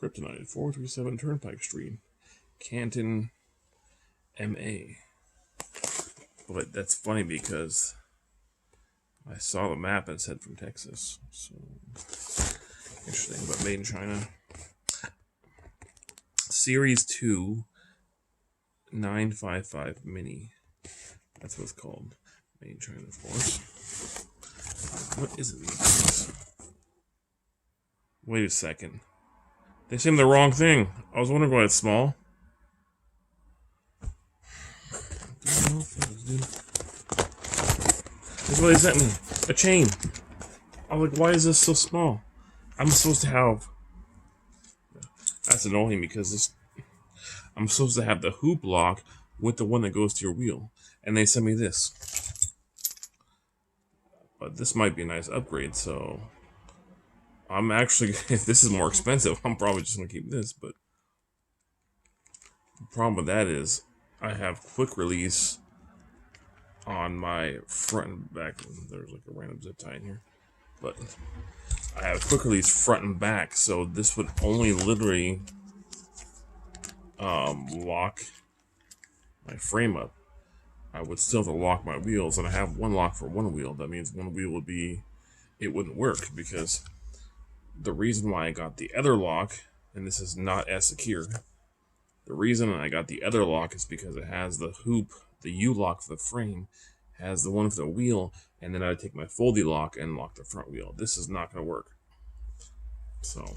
Kryptonite, 437 Turnpike Street, Canton, MA. But that's funny because I saw the map and it said from Texas. So interesting, but made in China. Series 2 955 Mini. That's what it's called. Made in China, of course. What is it? Wait a second. They sent me the wrong thing. I was wondering why it's small. That's what they sent me. A chain. I'm like, why is this so small? I'm supposed to have... That's annoying because this... I'm supposed to have the hoop lock with the one that goes to your wheel. And they sent me this. But this might be a nice upgrade, so... I'm actually... If this is more expensive, I'm probably just going to keep this, but... The problem with that is, I have quick release on my front and back. There's like a random zip tie in here. But I have quick release front and back, so this would only literally lock my frame up. I would still have to lock my wheels, and I have one lock for one wheel. That means one wheel would be, it wouldn't work, because the reason why I got the other lock, and this is not as secure, the reason I got the other lock is because it has the hoop, the U-lock for the frame, has the one for the wheel, and then I take my foldy lock and lock the front wheel. This is not going to work. So,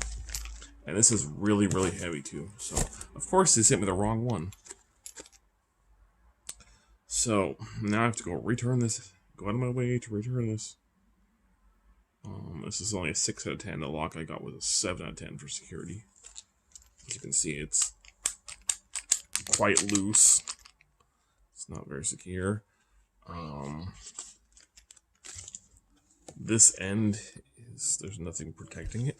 and this is really, really heavy too. So, of course, they sent me the wrong one. So, now I have to go return this, go out of my way to return this. This is only a 6 out of 10. The lock I got was a 7 out of 10 for security. As you can see, it's quite loose. It's not very secure. This end is, there's nothing protecting it.